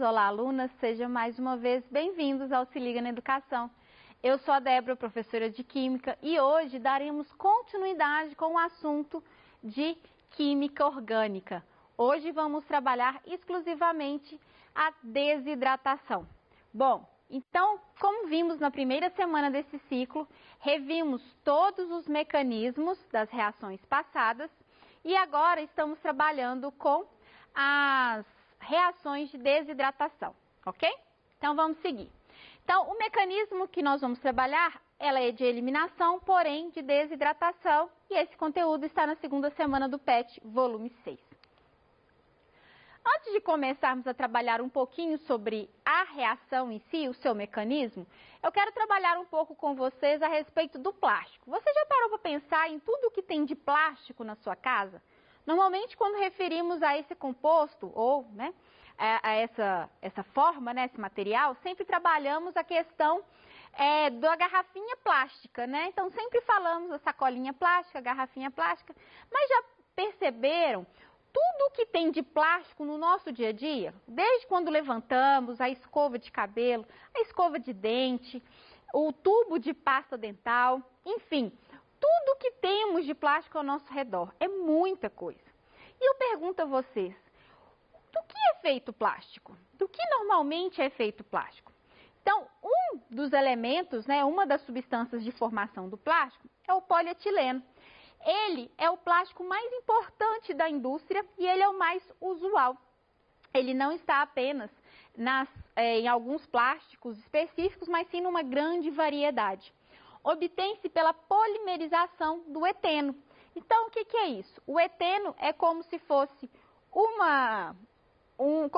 olá alunas, sejam mais uma vez bem-vindos ao Se Liga na Educação. Eu sou a Débora, professora de Química, e hoje daremos continuidade com o assunto de Química Orgânica. Hoje vamos trabalhar exclusivamente a desidratação. Bom, então, como vimos na primeira semana desse ciclo, revimos todos os mecanismos das reações passadas e agora estamos trabalhando com as reações de desidratação, ok? Então, vamos seguir. Então, o mecanismo que nós vamos trabalhar, ela é de eliminação, porém de desidratação, e esse conteúdo está na segunda semana do PET, volume 6. Antes de começarmos a trabalhar um pouquinho sobre a reação em si, o seu mecanismo, eu quero trabalhar um pouco com vocês a respeito do plástico. Você já parou para pensar em tudo que tem de plástico na sua casa? Normalmente, quando referimos a esse composto ou a essa forma, esse material, sempre trabalhamos a questão da garrafinha plástica, né? Então, sempre falamos da sacolinha plástica, garrafinha plástica, mas já perceberam tudo que tem de plástico no nosso dia a dia? Desde quando levantamos, a escova de cabelo, a escova de dente, o tubo de pasta dental, enfim, tudo que temos de plástico ao nosso redor. É muita coisa. E eu pergunto a vocês, do que é feito plástico? Do que normalmente é feito plástico? Então, um dos elementos, uma das substâncias de formação do plástico é o polietileno. Ele é o plástico mais importante da indústria e ele é o mais usual. Ele não está apenas em alguns plásticos específicos, mas sim numa grande variedade. Obtém-se pela polimerização do eteno. Então, o que é isso? O eteno é como se fosse um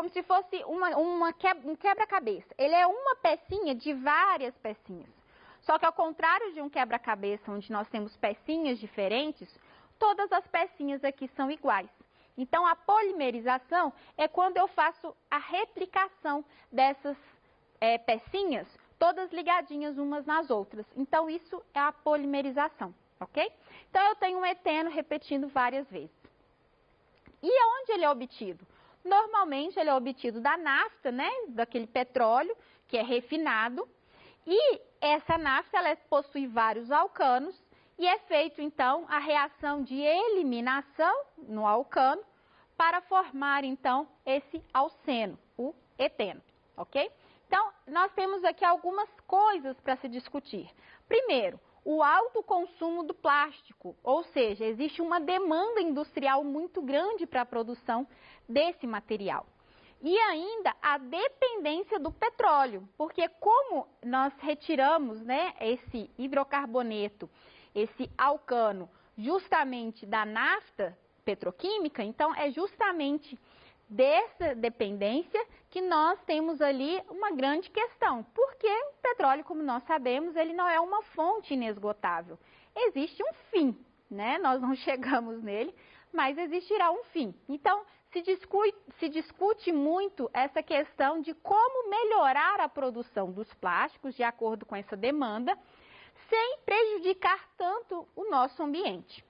quebra-cabeça. Ele é uma pecinha de várias pecinhas. Só que ao contrário de um quebra-cabeça, onde nós temos pecinhas diferentes, todas as pecinhas aqui são iguais. Então, a polimerização é quando eu faço a replicação dessas pecinhas, todas ligadinhas umas nas outras. Então, isso é a polimerização, ok? Então, eu tenho um eteno repetindo várias vezes. E aonde ele é obtido? Normalmente, ele é obtido da nafta, daquele petróleo que é refinado. E essa nafta, ela possui vários alcanos e é feito, então, a reação de eliminação no alcano para formar, então, esse alceno, o eteno, ok? Então, nós temos aqui algumas coisas para se discutir. Primeiro, o alto consumo do plástico, ou seja, existe uma demanda industrial muito grande para a produção desse material. E ainda a dependência do petróleo, porque como nós retiramos esse hidrocarboneto, esse alcano, justamente da nafta petroquímica, então é justamente dessa dependência que nós temos ali uma grande questão, porque o petróleo, como nós sabemos, ele não é uma fonte inesgotável. Existe um fim, nós não chegamos nele, mas existirá um fim. Então, se discute muito essa questão de como melhorar a produção dos plásticos de acordo com essa demanda, sem prejudicar tanto o nosso ambiente.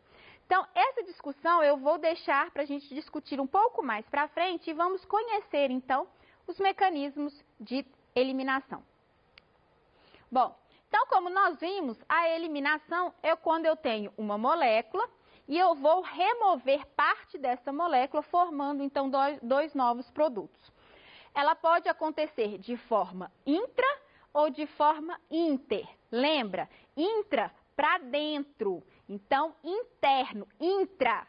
Então, essa discussão eu vou deixar para a gente discutir um pouco mais para frente e vamos conhecer, então, os mecanismos de eliminação. Bom, então, como nós vimos, a eliminação é quando eu tenho uma molécula e eu vou remover parte dessa molécula, formando, então, dois novos produtos. Ela pode acontecer de forma intra ou de forma inter. Lembra? Intra, para dentro. Então, interno, intra.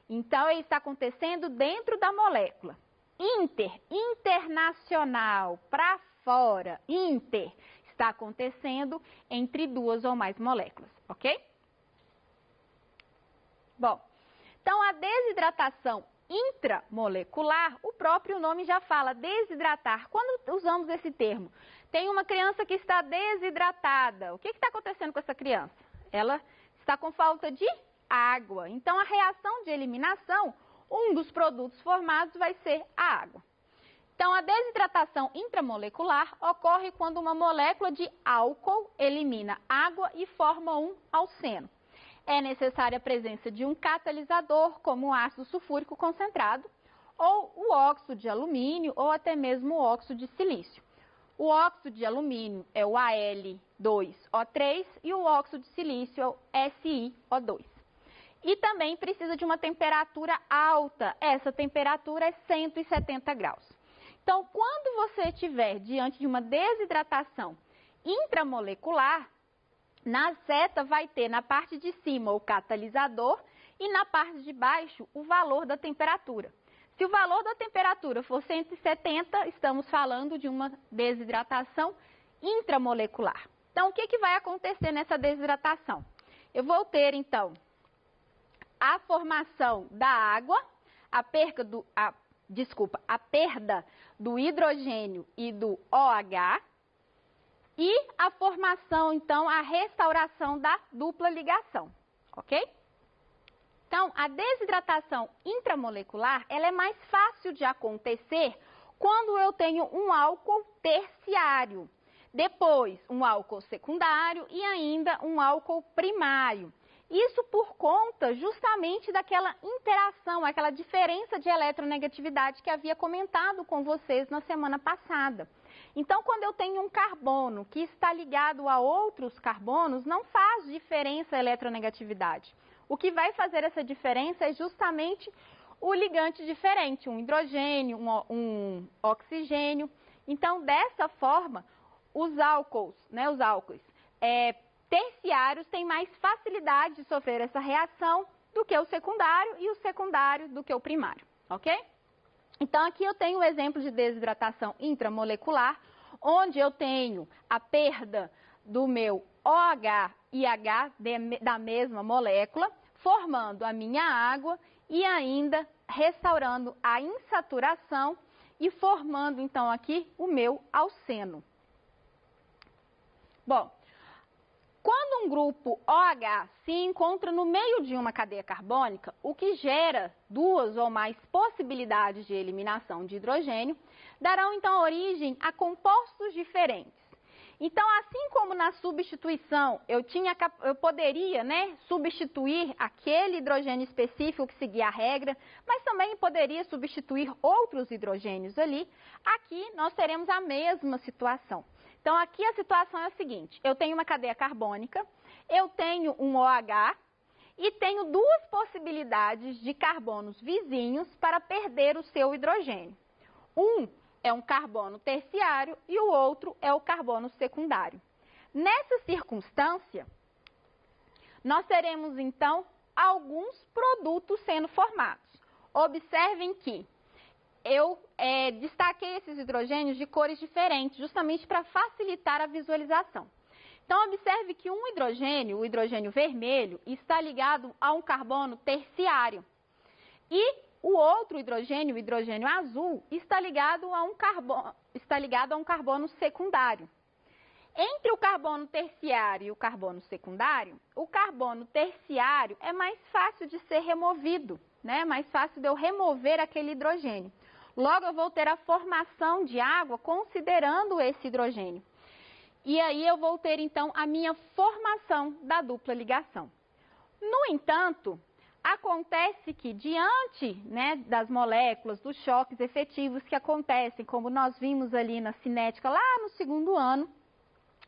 Então, ele está acontecendo dentro da molécula. Inter, internacional, para fora. Inter, está acontecendo entre duas ou mais moléculas, ok? Bom, então a desidratação intramolecular, o próprio nome já fala, desidratar. Quando usamos esse termo, tem uma criança que está desidratada. O que está acontecendo com essa criança? Ela está com falta de água. Então, a reação de eliminação, um dos produtos formados vai ser a água. Então, a desidratação intramolecular ocorre quando uma molécula de álcool elimina água e forma um alceno. É necessária a presença de um catalisador, como o ácido sulfúrico concentrado, ou o óxido de alumínio, ou até mesmo o óxido de silício. O óxido de alumínio é o Al2O3 e o óxido de silício é o SiO2. E também precisa de uma temperatura alta, essa temperatura é 170 graus. Então, quando você estiver diante de uma desidratação intramolecular, na seta vai ter na parte de cima o catalisador e na parte de baixo o valor da temperatura. Se o valor da temperatura for 170, estamos falando de uma desidratação intramolecular. Então, o que vai acontecer nessa desidratação? Eu vou ter, então, a formação da água, a perda do hidrogênio e do OH e a formação, então, a restauração da dupla ligação, ok? Então, a desidratação intramolecular, ela é mais fácil de acontecer quando eu tenho um álcool terciário, depois um álcool secundário e ainda um álcool primário. Isso por conta justamente daquela interação, aquela diferença de eletronegatividade que havia comentado com vocês na semana passada. Então, quando eu tenho um carbono que está ligado a outros carbonos, não faz diferença a eletronegatividade. O que vai fazer essa diferença é justamente o ligante diferente, um hidrogênio, um oxigênio. Então, dessa forma, os álcools terciários têm mais facilidade de sofrer essa reação do que o secundário e o secundário do que o primário, ok? Então, aqui eu tenho o exemplo de desidratação intramolecular, onde eu tenho a perda do meu OH e H da mesma molécula, formando a minha água e ainda restaurando a insaturação e formando, então, aqui o meu alceno. Bom, quando um grupo OH se encontra no meio de uma cadeia carbônica, o que gera duas ou mais possibilidades de eliminação de hidrogênio, darão então origem a compostos diferentes. Então, assim como na substituição eu poderia substituir aquele hidrogênio específico que seguia a regra, mas também poderia substituir outros hidrogênios ali, aqui nós teremos a mesma situação. Então, aqui a situação é a seguinte, eu tenho uma cadeia carbônica, eu tenho um OH e tenho duas possibilidades de carbonos vizinhos para perder o seu hidrogênio. Um é um carbono terciário e o outro é o carbono secundário. Nessa circunstância, nós teremos, então, alguns produtos sendo formados. Observem que eu destaquei esses hidrogênios de cores diferentes, justamente para facilitar a visualização. Então, observe que um hidrogênio, o hidrogênio vermelho, está ligado a um carbono terciário. E o outro hidrogênio, o hidrogênio azul, está ligado a um carbono secundário. Entre o carbono terciário e o carbono secundário, o carbono terciário é mais fácil de ser removido, né? Mais fácil de eu remover aquele hidrogênio. Logo, eu vou ter a formação de água considerando esse hidrogênio. E aí eu vou ter, então, a minha formação da dupla ligação. No entanto, acontece que diante das moléculas, dos choques efetivos que acontecem, como nós vimos ali na cinética lá no segundo ano,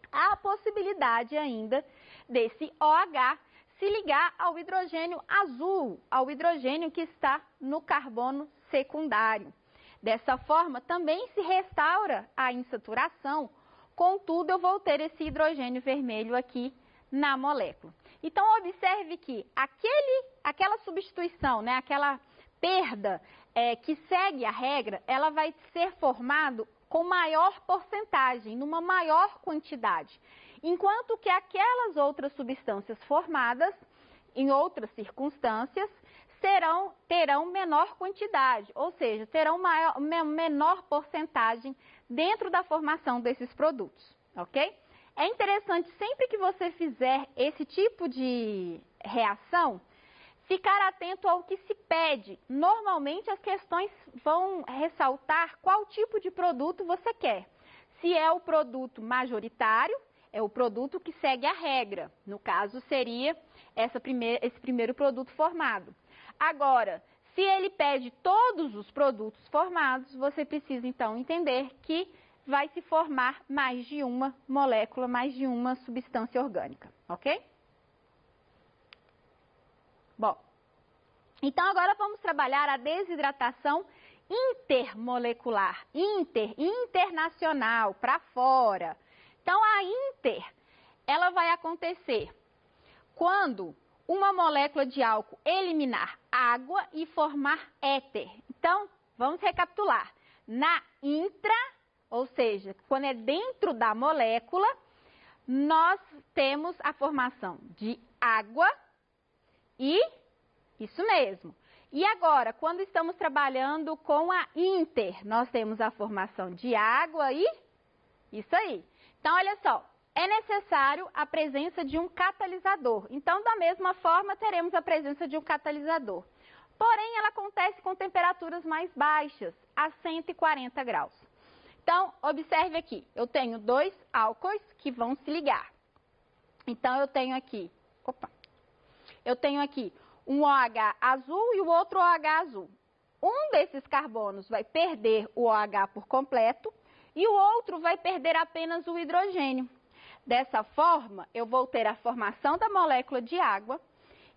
há a possibilidade ainda desse OH se ligar ao hidrogênio azul, ao hidrogênio que está no carbono secundário. Dessa forma, também se restaura a insaturação, contudo, eu vou ter esse hidrogênio vermelho aqui na molécula. Então, observe que aquela substituição, aquela perda que segue a regra, ela vai ser formada com maior porcentagem, numa maior quantidade. Enquanto que aquelas outras substâncias formadas, em outras circunstâncias, terão menor quantidade, ou seja, terão menor porcentagem dentro da formação desses produtos, ok? É interessante, sempre que você fizer esse tipo de reação, ficar atento ao que se pede. Normalmente, as questões vão ressaltar qual tipo de produto você quer. Se é o produto majoritário, é o produto que segue a regra. No caso, seria esse primeiro produto formado. Agora, Se ele pede todos os produtos formados, você precisa então entender que vai se formar mais de uma molécula, mais de uma substância orgânica, ok? Bom, então agora vamos trabalhar a desidratação intermolecular, internacional, para fora. Então a ela vai acontecer quando uma molécula de álcool eliminar água e formar éter. Então, vamos recapitular. Na ou seja, quando é dentro da molécula, nós temos a formação de água e, isso mesmo. E agora, quando estamos trabalhando com a nós temos a formação de água e, isso aí. Então, olha só. É necessário a presença de um catalisador. Então, da mesma forma, teremos a presença de um catalisador. Porém, ela acontece com temperaturas mais baixas, a 140 graus. Então, observe aqui, eu tenho dois álcoois que vão se ligar. Então, eu tenho aqui um OH azul e o outro OH azul. Um desses carbonos vai perder o OH por completo e o outro vai perder apenas o hidrogênio. Dessa forma, eu vou ter a formação da molécula de água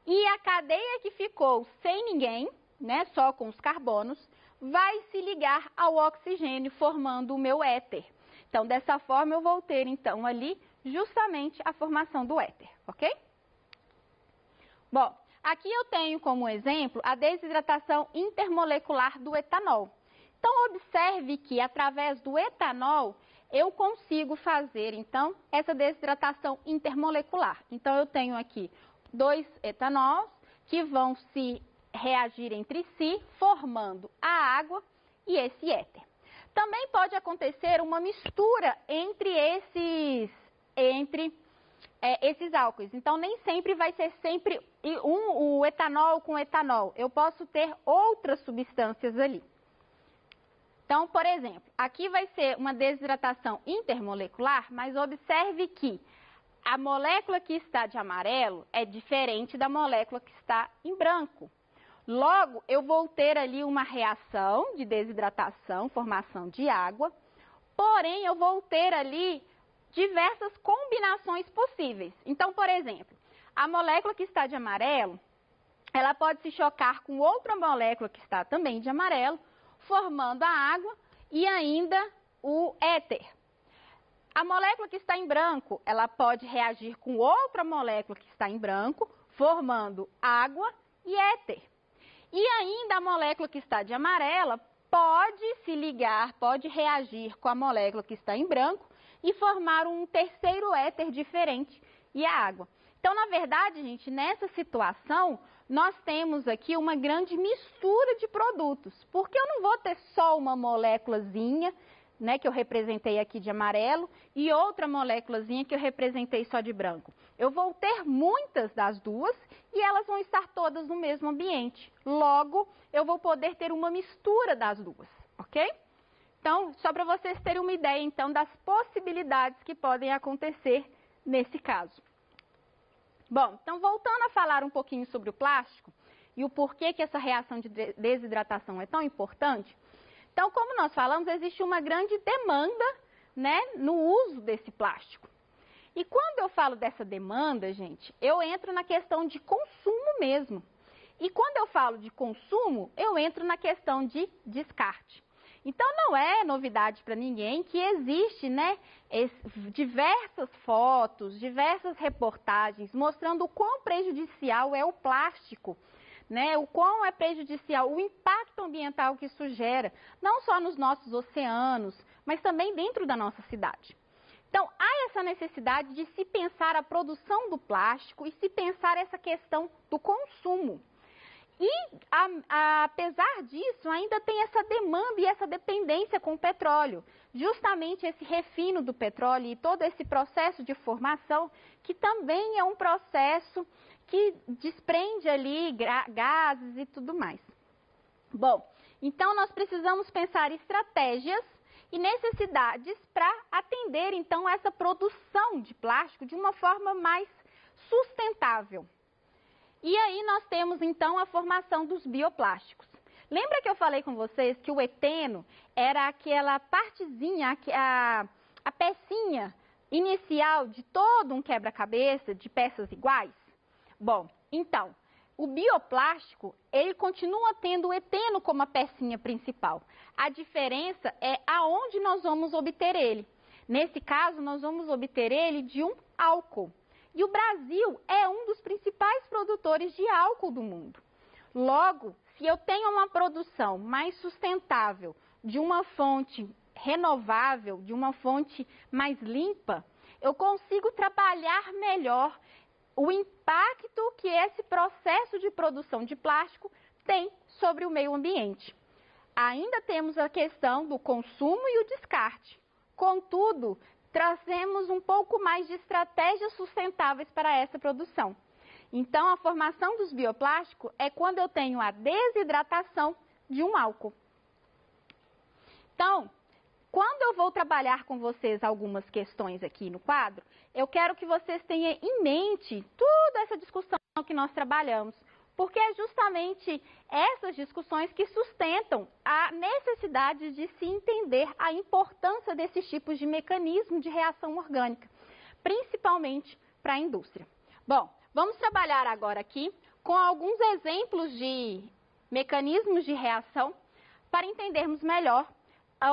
e a cadeia que ficou sem ninguém, né, só com os carbonos, vai se ligar ao oxigênio, formando o meu éter. Então, dessa forma, eu vou ter, então, ali, justamente a formação do éter, ok? Bom, aqui eu tenho como exemplo a desidratação intermolecular do etanol. Então, observe que, através do etanol, eu consigo fazer, então, essa desidratação intermolecular. Então, eu tenho aqui dois etanóis que vão se reagir entre si, formando a água e esse éter. Também pode acontecer uma mistura entre esses álcoois. Então, nem sempre vai ser sempre o etanol com etanol. Eu posso ter outras substâncias ali. Então, por exemplo, aqui vai ser uma desidratação intermolecular, mas observe que a molécula que está de amarelo é diferente da molécula que está em branco. Logo, eu vou ter ali uma reação de desidratação, formação de água, porém, eu vou ter ali diversas combinações possíveis. Então, por exemplo, a molécula que está de amarelo, ela pode se chocar com outra molécula que está também de amarelo, formando a água e ainda o éter. A molécula que está em branco, ela pode reagir com outra molécula que está em branco, formando água e éter. E ainda a molécula que está de amarela pode se ligar, pode reagir com a molécula que está em branco e formar um terceiro éter diferente, e a água. Então, na verdade, gente, nessa situação, nós temos aqui uma grande mistura de produtos, porque eu não vou ter só uma moléculazinha, né, que eu representei aqui de amarelo, e outra moléculazinha que eu representei só de branco. Eu vou ter muitas das duas e elas vão estar todas no mesmo ambiente. Logo, eu vou poder ter uma mistura das duas, ok? Então, só para vocês terem uma ideia, então, das possibilidades que podem acontecer nesse caso. Bom, então voltando a falar um pouquinho sobre o plástico e o porquê que essa reação de desidratação é tão importante. Então, como nós falamos, existe uma grande demanda, né, no uso desse plástico. E quando eu falo dessa demanda, gente, eu entro na questão de consumo mesmo. E quando eu falo de consumo, eu entro na questão de descarte. Então, não é novidade para ninguém que existe, né, diversas fotos, diversas reportagens mostrando o quão prejudicial é o plástico, né, o quão é prejudicial, o impacto ambiental que isso gera, não só nos nossos oceanos, mas também dentro da nossa cidade. Então, há essa necessidade de se pensar a produção do plástico e se pensar essa questão do consumo. E, apesar disso, ainda tem essa demanda e essa dependência com o petróleo. Justamente esse refino do petróleo e todo esse processo de formação, que também é um processo que desprende ali gases e tudo mais. Bom, então nós precisamos pensar estratégias e necessidades para atender, então, essa produção de plástico de uma forma mais sustentável. E aí nós temos então a formação dos bioplásticos. Lembra que eu falei com vocês que o eteno era aquela partezinha, a pecinha inicial de todo um quebra-cabeça de peças iguais? Bom, então, o bioplástico, ele continua tendo o eteno como a pecinha principal. A diferença é aonde nós vamos obter ele. Nesse caso, nós vamos obter ele de um álcool. E o Brasil é um dos principais produtores de álcool do mundo. Logo, se eu tenho uma produção mais sustentável, de uma fonte renovável, de uma fonte mais limpa, eu consigo trabalhar melhor o impacto que esse processo de produção de plástico tem sobre o meio ambiente. Ainda temos a questão do consumo e o descarte. Contudo, trazemos um pouco mais de estratégias sustentáveis para essa produção. Então, a formação dos bioplásticos é quando eu tenho a desidratação de um álcool. Então, quando eu vou trabalhar com vocês algumas questões aqui no quadro, eu quero que vocês tenham em mente toda essa discussão que nós trabalhamos, porque é justamente essas discussões que sustentam a necessidade de se entender a importância desses tipos de mecanismo de reação orgânica, principalmente para a indústria. Bom, vamos trabalhar agora aqui com alguns exemplos de mecanismos de reação para entendermos melhor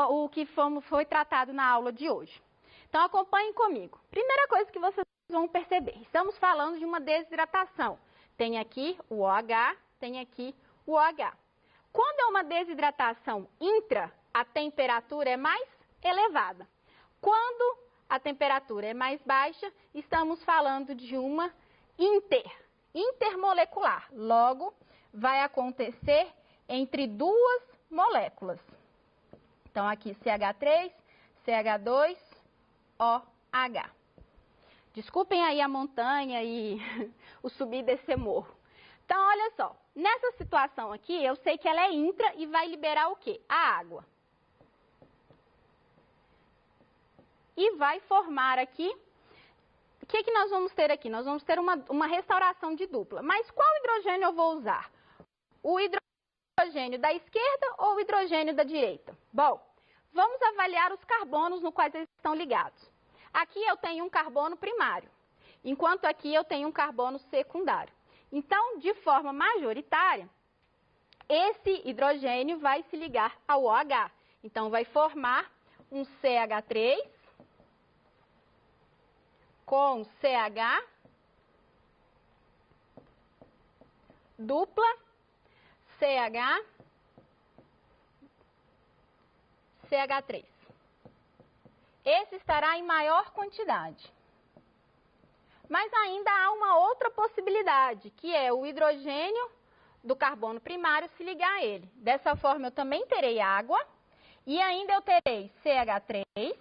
o que foi tratado na aula de hoje. Então, acompanhem comigo. Primeira coisa que vocês vão perceber, estamos falando de uma desidratação. Tem aqui o OH, tem aqui o OH. Quando é uma desidratação intra, a temperatura é mais elevada. Quando a temperatura é mais baixa, estamos falando de uma intermolecular. Logo, vai acontecer entre duas moléculas. Então, aqui CH3, CH2, OH. Desculpem aí a montanha e o subir e descer morro. Então, olha só, nessa situação aqui, eu sei que ela é intra e vai liberar o quê? A água. E vai formar aqui, o que que nós vamos ter aqui? Nós vamos ter uma restauração de dupla. Mas qual hidrogênio eu vou usar? O hidrogênio da esquerda ou o hidrogênio da direita? Bom, vamos avaliar os carbonos no quais eles estão ligados. Aqui eu tenho um carbono primário, enquanto aqui eu tenho um carbono secundário. Então, de forma majoritária, esse hidrogênio vai se ligar ao OH. Então, vai formar um CH3 com CH dupla CH3. Esse estará em maior quantidade. Mas ainda há uma outra possibilidade, que é o hidrogênio do carbono primário se ligar a ele. Dessa forma, eu também terei água e ainda eu terei CH3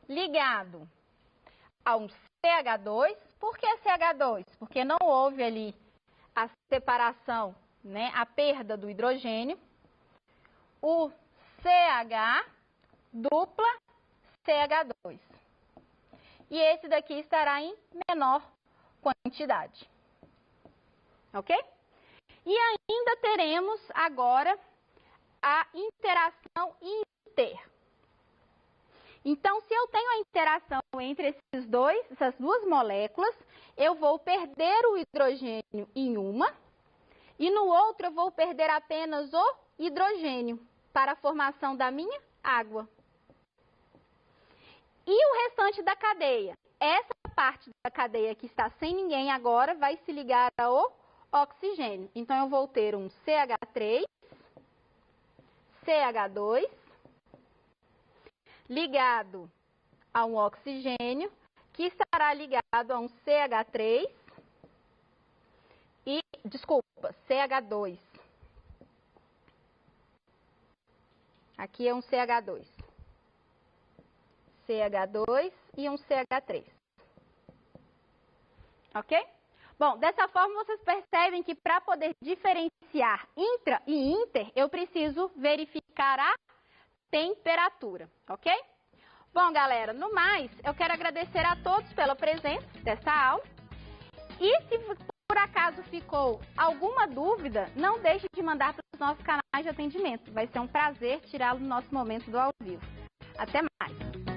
ligado a um CH2. Por que CH2? Porque não houve ali a separação, né, a perda do hidrogênio. O CH dupla CH2. E esse daqui estará em menor quantidade. Ok? E ainda teremos agora a interação inter. Então, se eu tenho a interação entre essas duas moléculas, eu vou perder o hidrogênio em uma e no outro eu vou perder apenas o hidrogênio para a formação da minha água. E o restante da cadeia? Essa parte da cadeia que está sem ninguém agora vai se ligar ao oxigênio. Então, eu vou ter um CH3, CH2, ligado a um oxigênio, que estará ligado a um CH3 e, desculpa, CH2. Aqui é um CH2. CH2 e um CH3. Ok? Bom, dessa forma vocês percebem que para poder diferenciar intra e inter, eu preciso verificar a temperatura, ok? Bom, galera, no mais, eu quero agradecer a todos pela presença dessa aula. E se por acaso caso ficou alguma dúvida, não deixe de mandar para os nossos canais de atendimento. Vai ser um prazer tirá-lo do nosso momento do ao vivo. Até mais!